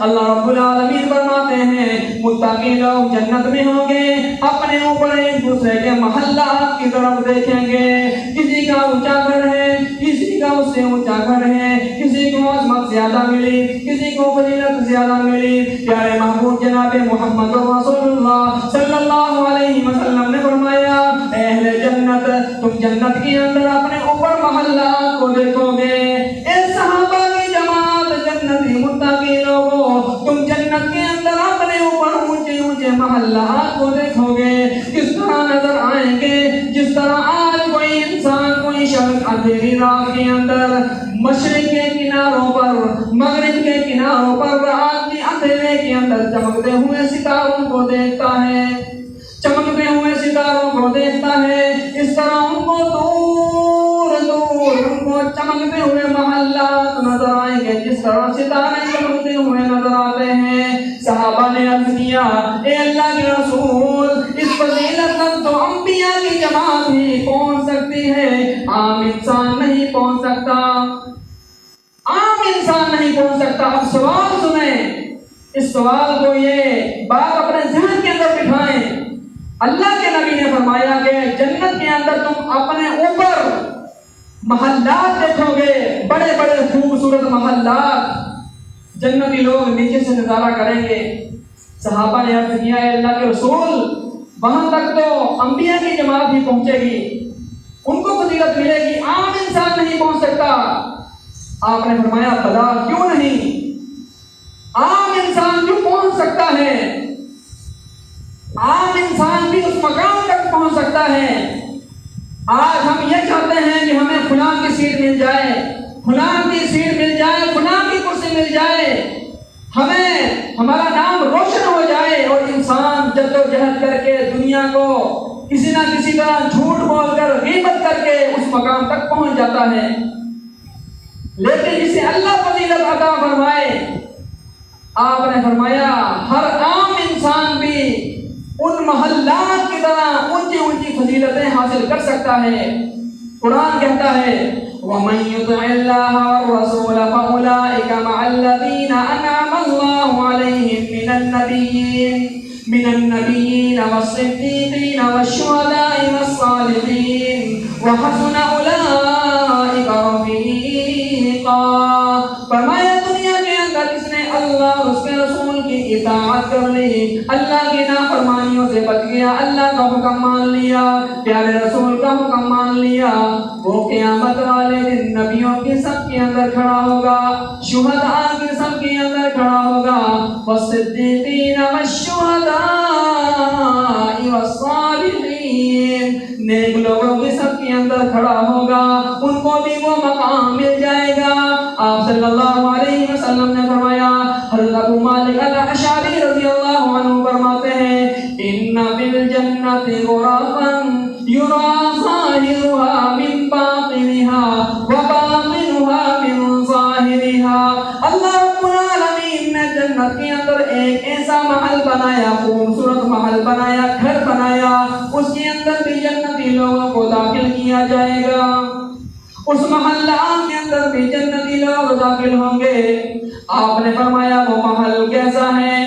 اللہ رب العالمین فرماتے ہیں متقی لوگ جنت میں ہوں گے، اپنے اوپر ایک دوسرے کے محلات کی طرف دیکھیں گے، کسی کا اونچا گھر ہے، کسی کا اس سے اونچا گھر ہے، کسی کو عظمت زیادہ ملی، کسی کو فضیلت زیادہ ملی۔ پیارے محبوب جناب محمد رسول اللہ صلی اللہ علیہ وسلم نے فرمایا اے اہل جنت، تم جنت کے اندر اپنے اوپر محلات کو دیکھو گے۔ اے صحابہ کی جماعت، جنتی متقی لوگوں، تم جنت کے اندر اپنے اوپر اونچے اونچے محلات کو دیکھو گے، کس طرح نظر آئیں گے جس طرح آج کوئی انسان کوئی شخص اندھیری رات کے اندر مشرق کے کناروں پر مغرب کے کناروں پر رات کے اندھیرے کے اندر چمکتے ہوئے ستاروں کو دیکھتا ہے، چمکتے ہوئے ستاروں کو دیکھتا ہے، اس طرح ان کو دور دور ان کو چمکتے ہوئے محلات نظر آئیں گے جس طرح ستارے چمکتے ہوئے نظر آتے ہیں۔ صحابہ نے عرض کیا اے اللہ کے رسول، اس فضیلت تک تو انبیاء کی جماعت ہی پہنچ سکتی ہے، عام انسان نہیں پہنچ سکتا، عام انسان نہیں پہنچ سکتا۔ اب سوال سنیں، اس سوال کو یہ بات اپنے ذہن کے اندر بٹھائیں۔ اللہ کے نبی نے فرمایا کہ جنت کے اندر تم اپنے اوپر محلات دیکھو گے، بڑے بڑے خوبصورت محلات، جنتی لوگ نیچے سے نظارہ کریں گے۔ صحابہ نے عرض کیا اے اللہ کے رسول، وہاں تک تو انبیاء کی جماعت ہی پہنچے گی، ان کو فضیلت ملے گی، عام انسان نہیں پہنچ سکتا۔ آپ نے فرمایا بلا کیوں نہیں، عام انسان کیوں پہنچ سکتا ہے، عام انسان بھی اس مقام تک پہنچ سکتا ہے۔ آج ہم یہ چاہتے ہیں کہ ہمیں فلاں کی سیٹ مل جائے، فلاں کی سیٹ مل جائے، فلاں کی کرسی مل جائے، ہمیں ہمارا نام روشن ہو جائے، اور انسان جدوجہد کر کے دنیا کو کسی نہ کسی طرح جھوٹ بول کر غیبت کر کے اس مقام تک پہنچ جاتا ہے۔ لیکن جسے اللہ فضیلت عطا فرمائے، آپ نے فرمایا ہر عام انسان بھی ان محلات کی طرح اونچی اونچی فضیلتیں حاصل کر سکتا ہے۔ قرآن کہتا ہے وَمَن يُطِعِ اللَّهَ وَالرَّسُولَ فَأُولَٰئِكَ مَعَ الَّذِينَ أَنْعَمَ اللَّهُ عَلَيْهِم مِّنَ النَّبِيِّينَ وَالصِّدِّيقِينَ وَالشُّهَدَاءِ وَالصَّالِحِينَ وَحَسُنَ أُولَٰئِكَ رَفِیقًا۔ فرمایا دنیا کے اندر جس نے اللہ اور اس کے رسول کی اطاعت کر لی، اللہ کی نافرمانیوں سے بچ گیا، اللہ کا حکم مان لیا، پیارے رسول کا حکم مان لیا، وہ قیامت والے دن نبیوں کی سب کے اندر کھڑا ہوگا، شہداء کی سب کے اندر کھڑا ہوگا، والصدیقین والشہداء والصالحین، نیک لوگوں کی سب کے اندر کھڑا ہوگا، ان کو بھی وہ مقام مل جائے گا۔ آپ صلی اللہ علیہ وسلم نے فرمایا، حضرت ابو مالک الاشعری رضی اللہ عنہ فرماتے ہیں ان فی الجنۃ غرفا یرا ظاہرها من باطنها وباطنها من ظاہرها۔ اللہ رب العالمین نے جنت جنت کے اندر ایک ایسا محل بنایا، خوبصورت محل بنایا، گھر بنایا، اس کے اندر بھی جنتی لوگوں کو داخل کیا جائے گا۔ اس محلہ کے اندر بھی جنتی لوگ داخل ہوں گے۔ آپ نے فرمایا وہ محل کیسا ہے؟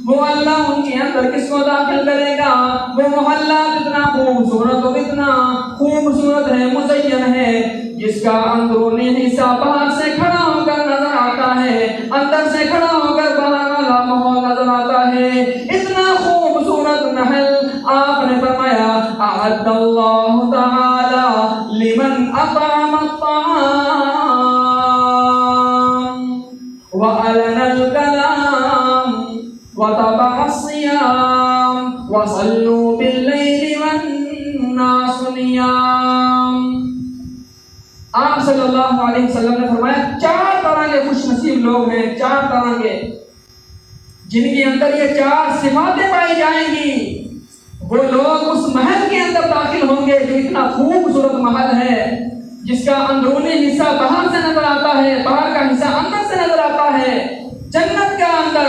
وہ اللہ ان کے اندر کس کو داخل کرے گا؟ وہ محلہ اتنا خوبصورت اور اتنا خوبصورت ہے، مزین ہے، جس کا اندرونی حصہ باہر سے کھڑا ہو کر نظر آتا ہے، اندر سے کھڑا ہو کر باہر والا ماحول نظر آتا ہے۔ اتنا خوبصورت محل آپ نے فرمایا اعد اللہ تعالی لمن اطعم الطعام وألن الكلام وتبع الصيام وصلوا بالليل والناس نيام۔ آپ صلی اللہ علیہ وسلم نے فرمایا 4 طرح کے خوش نصیب لوگ ہیں، 4 طرح کے، جن کے اندر یہ 4 صفاتیں پائی جائیں گی۔ وہ لوگ اس محل کے اندر داخل ہوں گے جو اتنا خوبصورت محل ہے، جس کا اندرونی حصہ باہر سے نظر آتا ہے، باہر کا حصہ اندر سے نظر آتا ہے، جنت کا اندر۔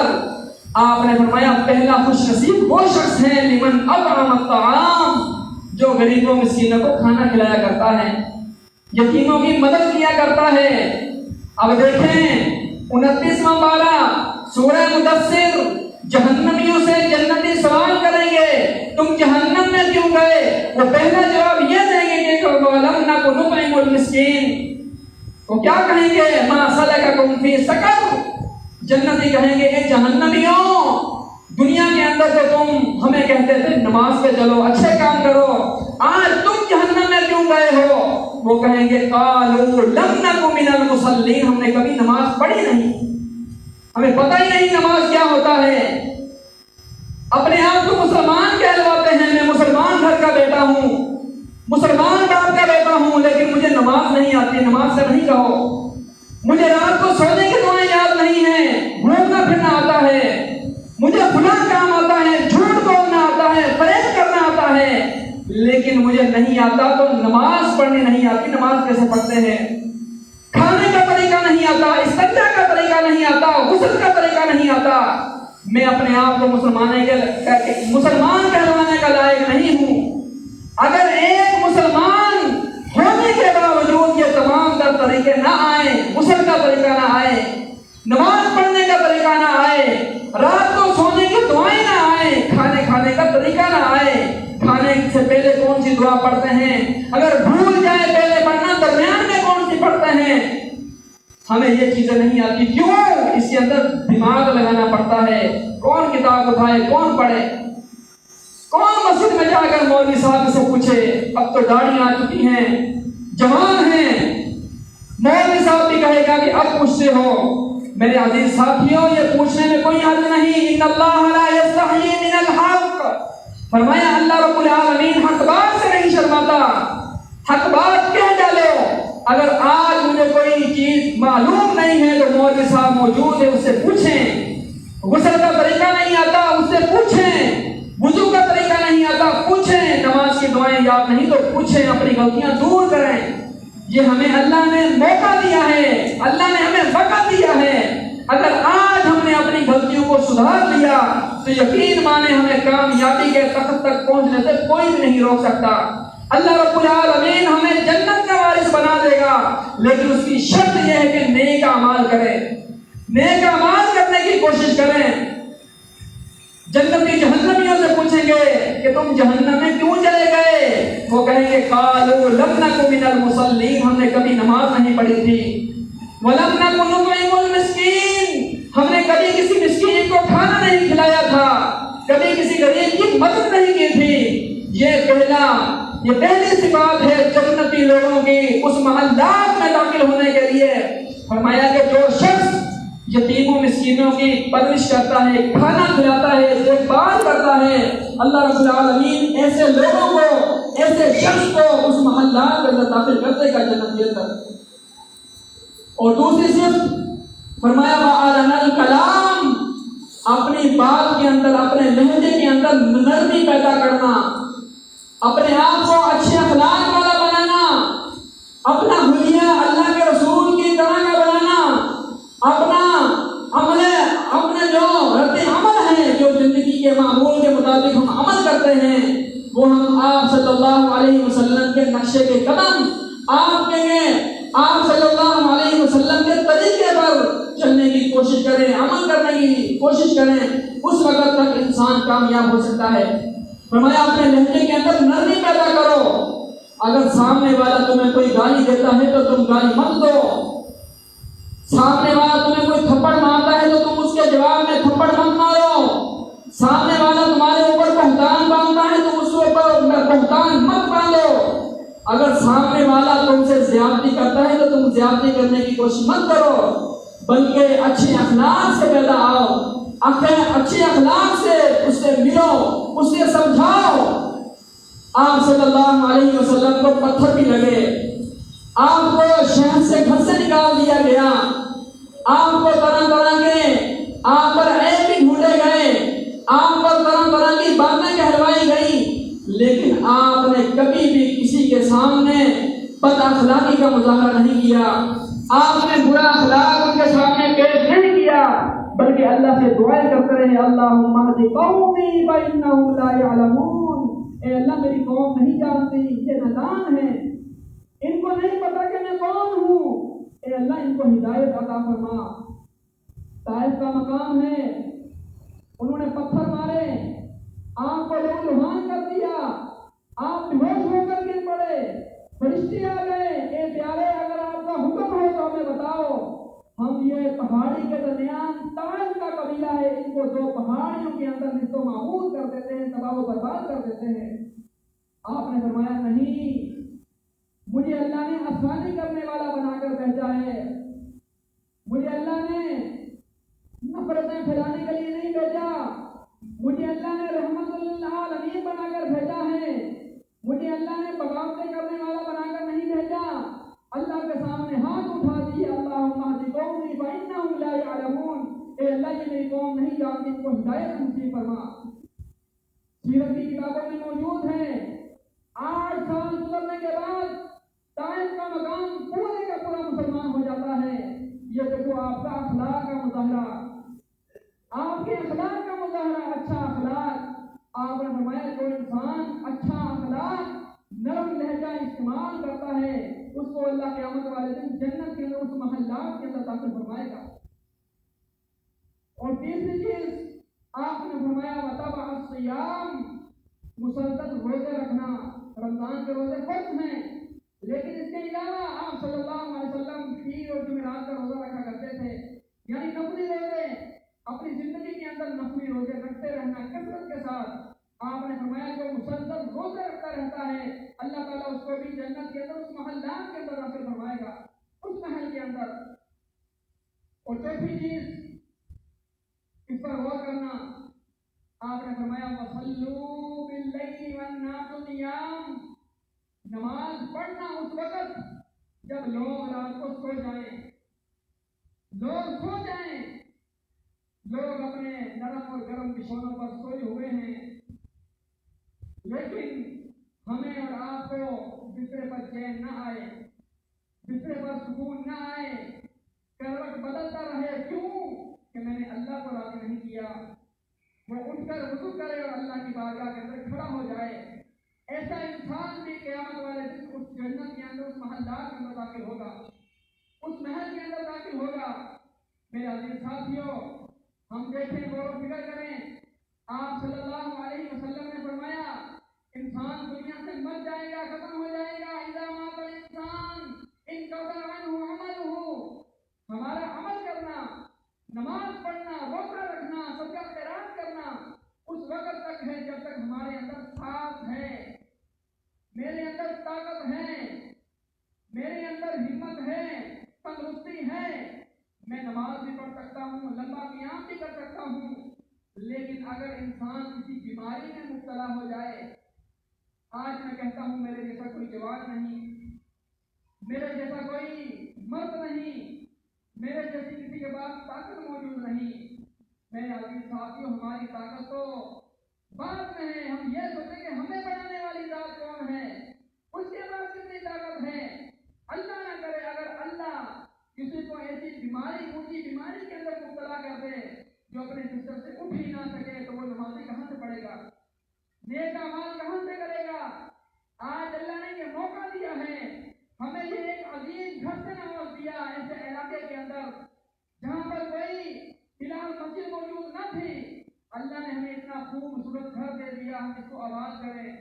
آپ نے فرمایا پہلا خوش نصیب وہ شخص ہے لمن اطعم الطعام، جو غریبوں مسکینوں کو کھانا کھلایا کرتا ہے، یتیموں کی مدد کیا کرتا ہے۔ اب دیکھیں 29واں پارہ سورہ مدثر، جہنمیوں سے جنتی سوال کریں گے تم جہنم میں کیوں گئے؟ وہ پہلا جواب یہ دیں گے کہ وَلَمْ نَكُ نُطْعِمُ الْمِسْكِينَ۔ وہ کیا کہیں گے؟ مَا سَلَكَكُمْ فِي سَقَرَ۔ جنتی کہیں گے اے جہنمیوں، دنیا کے اندر تو تم ہمیں کہتے تھے نماز پہ چلو، اچھے کام کرو، آج تم جہنم میں کیوں گئے ہو؟ وہ کہیں گے قَالُوا لَمْ نَكُ مِنَ الْمُصَلِّينَ، ہم نے کبھی نماز پڑھی نہیں، ہمیں پتہ ہی نہیں نماز کیا ہوتا ہے۔ اپنے آپ کو مسلمان کہلواتے ہیں، میں مسلمان گھر کا بیٹا ہوں، مسلمان باپ کا بیٹا ہوں، لیکن مجھے نماز نہیں آتی۔ نماز سے نہیں کہو، مجھے رات کو سونے کی دعائیں یاد نہیں ہیں، گھومنا پھرنا آتا ہے، مجھے فلاں کام آتا ہے، جھوٹ بولنا آتا ہے، فریب کرنا آتا ہے، لیکن مجھے نہیں آتا تو نماز پڑھنی نہیں آتی۔ نماز کیسے پڑھتے ہیں؟ کھانے کا طریقہ نہیں آتا، استنجا کا طریقہ نہیں آتا، غسل کا طریقہ نہیں آتا۔ میں اپنے آپ کو مسلمان کہلوانے کا لائق نہیں ہوں۔ اگر ایک مسلمان ہونے کے باوجود یہ تمام تر طریقے نہ آئے، غسل کا طریقہ نہ آئے، نماز پڑھنے کا طریقہ نہ آئے، رات کو سونے کی دعائیں نہ آئے، کھانے کھانے کا طریقہ نہ آئے، کھانے سے پہلے کون سی دعا پڑھتے ہیں، اگر بھول جائے پہلے پڑھنا، درمیان میں کون سی پڑھتے ہیں، ہمیں یہ چیزیں نہیں آتی۔ کیوں؟ اس کے اندر دماغ لگانا پڑتا ہے۔ کون کتاب اٹھائے، کون پڑھے، کون مسجد میں جا کر مولوی صاحب سے پوچھے؟ اب تو داڑھی آ چکی ہیں، جوان ہیں، مولوی صاحب بھی کہے گا کہ اب پوچھتے ہو۔ میرے عزیز ساتھیوں، یہ پوچھنے میں کوئی حرج نہیں۔ ان اللہ لا یستحیی من الحق، فرمایا اللہ رب العالمین حق بات سے نہیں شرماتا، حق بات کہہ ڈالو۔ اگر آج مجھے کوئی چیز معلوم نہیں ہے تو مولوی صاحب موجود ہے، اس سے پوچھیں۔ غسل کا طریقہ نہیں آتا، اس سے پوچھیں۔ وضو کا طریقہ نہیں آتا، پوچھیں۔ نماز کی دعائیں یاد نہیں تو پوچھیں، اپنی غلطیاں دور کریں۔ یہ ہمیں اللہ نے موقع دیا ہے، اللہ نے ہمیں وقت دیا ہے۔ اگر آج ہم نے اپنی غلطیوں کو سدھار لیا تو یقین مانے ہمیں کامیابی کے تخت تک پہنچنے سے کوئی بھی نہیں روک سکتا۔ اللہ رب العالمین ہمیں جنت کا وارث بنا دے گا، لیکن اس کی شرط یہ ہے کہ نیک اعمال کریں، نیک اعمال کرنے کی کوشش کریں۔ جنتی جہنمیوں سے پوچھیں گے کہ تم جہنم میں کیوں چلے گئے؟ وہ کہیں گے قالوا لم نک من المصلین، ہم نے کبھی نماز نہیں پڑھی تھی، ولم نک نطعم المسکین، ہم نے کبھی کسی مسکین کو کھانا نہیں کھلایا تھا، کبھی کسی غریب کی مدد نہیں کی تھی۔ یہ پہلی صفات ہے جنتی لوگوں کی اس محلات میں داخل ہونے کے لیے۔ فرمایا کہ جو شخص یتیموں مسکینوں کی پرورش کرتا ہے، کھانا کھلاتا ہے، دیکھ بھال کرتا ہے، اللہ رب العالمین ایسے لوگوں کو، ایسے شخص کو اس محلات کے اندر داخل کرتے کا جنت دیتا ہے۔ اور دوسری صفت فرمایا وَأَعْلَنَ الْكَلَامِ، اپنی بات کے اندر، اپنے لہجے کے اندر نرمی پیدا کرنا، اپنے آپ کو اچھے اخلاق والا بنانا، اپنا حلیہ اللہ کے رسول کی طرح کا بنانا، اپنے جو ہیں وہ ہم آپ صلی اللہ علیہ وسلم کے نقشے کے قدم، آپ صلی اللہ علیہ وسلم کے طریقے پر چلنے کی کوشش کریں، عمل کرنے کی کوشش کریں، اس وقت تک انسان کامیاب ہو سکتا ہے۔ فرمایا اپنے لہجے کے اندر نرمی پیدا کرو، اگر سامنے والا تمہیں کوئی گالی دیتا ہے تو تم گالی مت دو، سامنے والا تمہیں کوئی تھپڑ مارتا ہے تو تم اس کے جواب میں تھپڑ مت مارو، سامنے والا تمہارے اوپر بہتان باندھتا ہے تو اس کے اوپر بہتان مت باندھو، اگر سامنے والا تم سے زیادتی کرتا ہے تو تم زیادتی کرنے کی کوشش مت کرو، بلکہ اچھے اخلاق سے پیدا آؤ، اچھے اخلاق سے اس سے ملو، اس سے سمجھاؤ۔ آپ صلی اللہ علیہ وسلم کو پتھر بھی لگے، آپ کو شہر سے گھر سے نکال دیا گیا، آپ کو طرح طرح کے آپ پر عیب بھی ڈھونڈے گئے، آپ پر طرح طرح کی باتیں کہلوائی گئی، لیکن آپ نے کبھی بھی کسی کے سامنے بد اخلاقی کا مظاہرہ نہیں کیا، آپ نے برا اخلاق ان کے سامنے پیش نہیں کیا، بلکہ اللہ سے دعائیں کرتے رہے، اللہم اہد قومی فانہم لا یعلمون، اے اللہ میری قوم نہیں جانتی، یہ نادان ہے، ان کو نہیں پتا کہ میں کون ہوں، اے اللہ ان کو ہدایت عطا فرما۔ طائف کا مقام ہے، انہوں نے پتھر مارے، آپ کو لہو لہان کر دیا، آپ بے ہوش ہو کر گر پڑے، فرشتے آ گئے، اے پیارے اگر آپ کا حکم ہو تو ہمیں بتاؤ، ہم یہ پہاڑی کے درمیان طائف کا قبیلہ ہے، ان کو دو پہاڑیوں کے اندر نصف و معمول کر دیتے ہیں، تباہ و برباد کر دیتے ہیں۔ آپ نے فرمایا نہیں، مجھے اللہ نے آسانی کرنے والا بنا کر بھیجا ہے، مجھے اللہ نے نفرتیں پھیلانے کے لیے نہیں بھیجا، مجھے اللہ نے رحمت للعالمین بنا کر بھیجا ہے، مجھے اللہ نے بغاوتیں کرنے والا بنا کر نہیں بھیجا۔ اللہ کے سامنے ہاتھ اٹھا دیے، اللہم اہد قومی فانہم لا یعلمون، اے اللہ یہ میری قوم نہیں جانتی، ان کو ہدایت نصیب فرما۔ سیرت کی کتابوں میں موجود ہے، 8 سال گزرنے کے بعد طائف کا مقام پورے کا پورا مسلمان ہو جاتا ہے۔ یہ دیکھو آپ کا اخلاق کا مظاہرہ، آپ کے اخلاق کا مظاہرہ، اچھا اخلاق۔ آپ نے فرمایا جو انسان اچھا اخلاق، نرم لہجہ استعمال کرتا ہے، اس کو اللہ قیامت والے دن جنت کے اندر اس محلات کے اندر داخل فرمائے گا۔ اور تیسری چیز آپ نے فرمایا وتبع الصیام، مسلسل روزے رکھنا۔ رمضان کے روزے فرض ہیں، لیکن اس کے علاوہ آپ صلی اللہ علیہ وسلم پیر اور جمعرات کا روزہ رکھا کرتے تھے، یعنی نفلی روزے، اپنی زندگی کے اندر نفلی روزے رکھتے رہنا کثرت کے ساتھ۔ آپ نے فرمایا جو مسلسل روزے رکھتا رہتا ہے اللہ تعالیٰ اس کو بھی جنت کے اندر اس محلات کے اندر داخل فرمائے گا، اس محل کے اندر۔ اور چوتھی چیز اس پر غور کرنا، آپ نے فرمایا وَصَلُّوا بِاللَّيْلِ وَالنَّاسُ نِيَامٌ، نماز پڑھنا اس وقت جب لوگ رات کو سو جائیں، لوگ سو جائیں، لوگ اپنے نرم اور گرم بچھونوں پر سوئے ہوئے ہیں، لیکن ہمیں اور آپ کو بسترے پر چین نہ آئے، بسترے پر سکون نہ آئے، کروٹ بدلتا رہے، کیوں کہ میں نے اللہ کو راضی نہیں کیا۔ وہ اٹھ کر وضو کرے اور اللہ کی بارگاہ کے اندر کھڑا ہو جائے، ایسا انسان بھی قیامت والے دن اس جنت کے اندر اس محلات کے اندر داخل ہوگا، اس محل کے اندر داخل ہوگا۔ میرے عزیز ساتھیوں، ہم دیکھیں، غور و فکر کریں، آپ صلی اللہ علیہ وسلم نے فرمایا انسان دنیا سے مر جائے گا، ختم ہو جائے گا، اذا مات الانسان انقطع عنہ عملہ، ہمارا عمل کرنا، نماز پڑھنا، روزہ رکھنا، صدقہ خیرات کرنا اس وقت تک ہے جب تک ہمارے اندر سانس ہے، میرے اندر طاقت ہے، میرے اندر ہمت ہے، تندرستی ہے، میں نماز بھی پڑھ سکتا ہوں، لمبا قیام بھی کر سکتا ہوں۔ لیکن اگر انسان کسی بیماری میں مبتلا ہو جائے، آج میں کہتا ہوں میرے جیسا کوئی جوان نہیں، میرے جیسا کوئی مرد نہیں، میرے جیسی کسی کے پاس طاقت موجود نہیں، میرے عزیز ساتھیوں ہماری طاقت تو بعد میں ہے، ہم یہ سوچیں کہ ہمیں بنانے والی ذات کون ہے، اس کے پاس کتنی طاقت ہے۔ اللہ نہ کرے اگر اللہ کسی کو ایسی بیماری، اونچی بیماری کے اندر مبتلا کر دے جو اپنے بستر سے اٹھ ہی نہ سکے، تو وہ نمازیں کہاں سے پڑھے گا؟ نیک اعمال کہاں سے کرے گا؟ آج اللہ نے یہ موقع دیا ہے، ہمیں یہ ایک عظیم گھر سے نواز دیا ایسے علاقے کے اندر جہاں پر کوئی فی الحال مسجد موجود نہ تھی، اللہ نے ہمیں اتنا خوبصورت گھر دے دیا، ہم اس کو آباد کریں،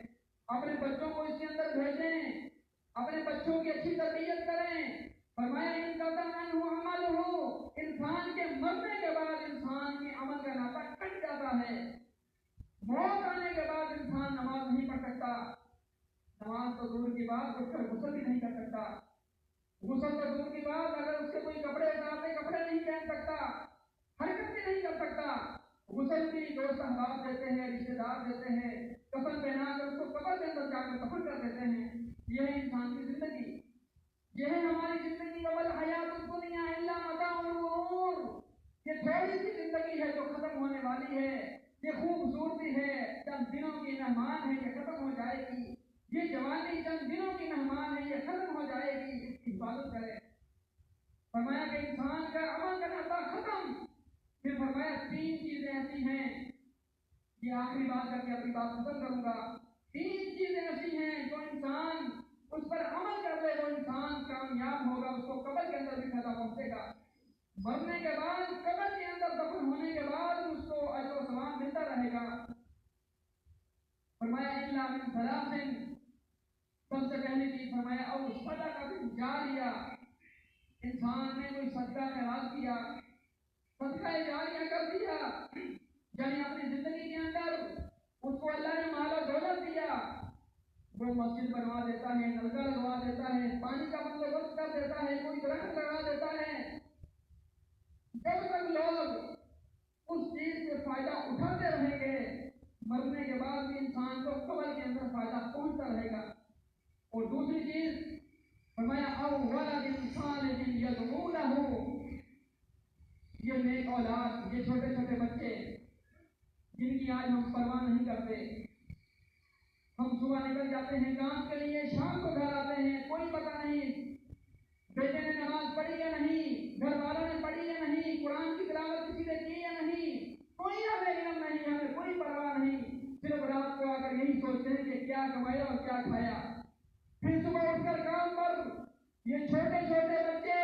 اپنے بچوں کو اس کے اندر بھیجیں، اپنے بچوں کی اچھی تربیت کریں۔ فرمایا ان کا عمل ہو، انسان کے مرنے کے بعد انسان کے عمل کا ناطا کٹ جاتا ہے، موت آنے کے بعد انسان نماز نہیں پڑھ سکتا، نماز تو دور کی بات اٹھ کر غسل بھی نہیں کر سکتا، غسل تو دور کی بات اگر اس کے کوئی کپڑے اتارتے کپڑے نہیں پہن سکتا، حرکت بھی نہیں کر سکتا۔ غسل بھی دوست احباب دیتے ہیں، رشتے دار دیتے ہیں، کفن پہنا کر اس کو قبر کے اندر جا کر دفن کر دیتے ہیں۔ یہ ہے انسان کی زندگی، یہ ہے ہماری زندگی کا حیات الدنیا الا متاع الغرور، یہ تھوڑی سی زندگی ہے جو ختم ہونے والی ہے، یہ خوبصورتی ہے چند دنوں کی مہمان ہے، یہ ختم ہو جائے گی، یہ جوانی چند دنوں کی مہمان ہے، یہ ختم ہو جائے گی، اس کی حفاظت کرے۔ فرمایا کہ انسان کا عمل کا ناطا ختم، پھر فرمایا تین چیزیں ایسی ہیں، یہ آخری بات کر کے اپنی بات ختم کروں گا، تین چیزیں ایسی ہیں جو انسان اس پر عمل کر لے وہ انسان کامیاب ہوگا، اس کو قبر کے اندر بھی فائدہ پہنچے گا، مرنے کے بعد قبر کے اندر دفن ہونے کے بعد اس کو اجر و ثواب ملتا رہے گا۔ فرمایا الا من ثلاث، سب سے پہلی چیز فرمایا او صدقۃ جاریہ، انسان نے کوئی صدقہ خیرات کیا، صدقہ جاریہ کر دیا، یعنی اپنی زندگی کے اندر اس کو اللہ نے مال و دولت دیا، وہ مسجد بنوا دیتا ہے، نلکا لگوا دیتا ہے، پانی کا بندوبست کر دیتا ہے، کوئی درخت لگا دیتا ہے، جب تک لوگ اس چیز سے فائدہ اٹھاتے رہیں گے، مرنے کے بعد بھی انسان کو قبر کے اندر فائدہ پہنچتا رہے گا۔ اور دوسری چیز فرمایا او ولد صالح یدعو لہ، یہ نیک اولاد، یہ چھوٹے چھوٹے بچے جن کی آج ہم پرواہ نہیں کرتے، ہم صبح نکل جاتے ہیں کام کے لیے، شام کو گھر آتے ہیں، کوئی پتہ نہیں بیٹے نے نماز پڑھی یا نہیں، گھر والوں نے پڑھی یا نہیں، قرآن کی تلاوت کسی نے کی یا نہیں، کوئی ہمیں علم نہیں، ہمیں کوئی پرواہ نہیں، صرف رات کو آ کر یہی سوچتے ہیں کہ کیا کمایا اور کیا کھایا، پھر صبح اٹھ کر کام پر۔ یہ چھوٹے چھوٹے بچے،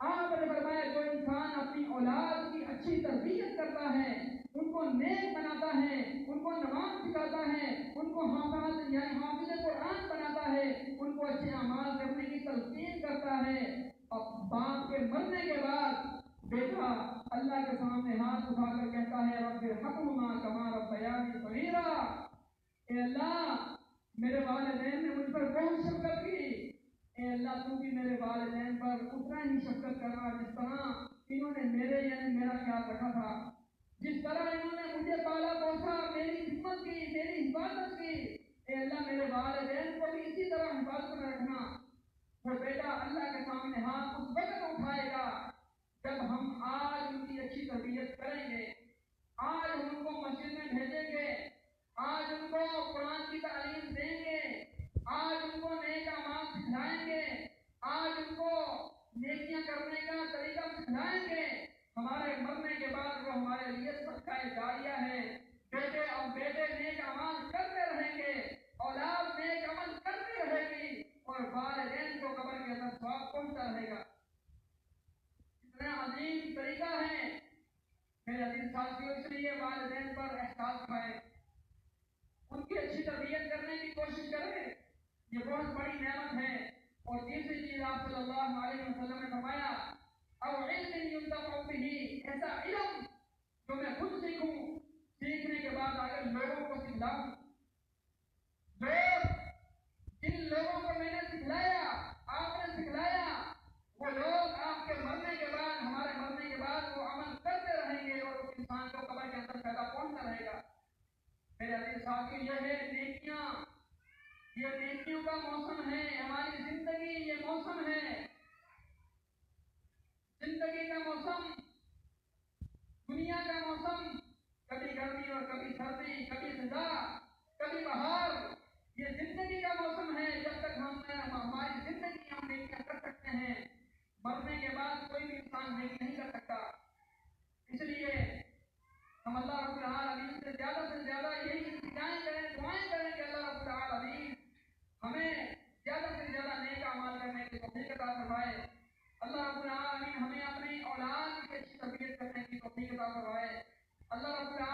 آپ نے فرمایا جو انسان اپنی اولاد کی اچھی تربیت کرتا ہے، ان کو نیک بناتا ہے، ان کو نماز سکھاتا ہے، ان کو حافظ یعنی حافظ قرآن بناتا ہے، ان کو اچھے اعمال کرنے کی تلقین کرتا ہے، اور باپ کے مرنے کے بعد بیٹا اللہ کے سامنے ہاتھ اٹھا کر کہتا ہے رب ارحمہما کما ربیانی صغیرا، اے اللہ میرے والدین نے مجھ پر بہت شفقت کی، اے اللہ تو بھی میرے والدین پر اتنا ہی شفقت کرنا جس طرح انہوں نے میرے یعنی میرا خیال رکھا تھا، جس طرح انہوں نے مجھے پالا پوسا، میری خدمت کی، میری حفاظت کی، اے اللہ میرے والدین کو بھی اسی طرح حفاظت میں رکھنا۔ وہ بیٹا اللہ کے سامنے ہاتھ اس وقت اٹھائے گا جب ہم آج ان کی اچھی تربیت کریں گے، آج ہم ان کو مسجد میں بھیجیں گے، آج ان کو قرآن کی تعلیم دیں گے، آج ان کو نیک اعمال سکھلائیں گے، آج ان کو نیکیاں کرنے کا طریقہ سکھلائیں گے، ہمارے مرنے کے بعد وہ ہمارے لیے صدقہ جاریہ ہے، بیٹے اور بیٹے نیک اعمال کرتے رہیں گے، اولاد نیک عمل کرتی رہے گی، اور والدین کو قبر کے اندر ثواب پہنچتا رہے گا۔ اتنا عظیم طریقہ ہے میرے عزیز ساتھیوں، اس لیے والدین پر احساس کریں، ان کی اچھی تربیت کرنے کی کوشش کریں، یہ بہت بڑی نعمت ہے۔ اور تیسری چیز آپ صلی اللہ علیہ وسلم نے فرمایا او علم ينتفع به، ایسا علم جو میں خود سیکھوں، سیکھنے کے بعد اگر لوگوں کو سکھلاؤں، جن لوگوں کو میں نے سکھلایا، آپ نے سکھلایا، وہ لوگ آپ کے مرنے کے بعد، ہمارے مرنے کے بعد وہ عمل کرتے رہیں گے، اور اس انسان کو قبر کے اندر پیدا پہنچتا رہے گا۔ میرے عزیز ساتھی، یہ ہے نیکیاں، یہ نیکیوں کا موسم ہے، ہماری زندگی یہ موسم ہے، زندگی کا موسم، دنیا کا موسم، کبھی گرمی اور کبھی سردی، کبھی خزاں، کبھی بہار، یہ زندگی کا موسم ہے۔ جب تک ہماری زندگی ہم نیکیاں کر سکتے ہیں، مرنے کے بعد کوئی بھی انسان نیکی نہیں کر سکتا۔ اس لیے ہم اللہ رب العالمین سے زیادہ یہی التجا کریں، کی توفیق عطا فرمائے. اللہ رب العالمین ہمیں اپنی اولاد کی اچھی تربیت کرنے کی توفیق عطا فرمائے. اللہ رب العالمین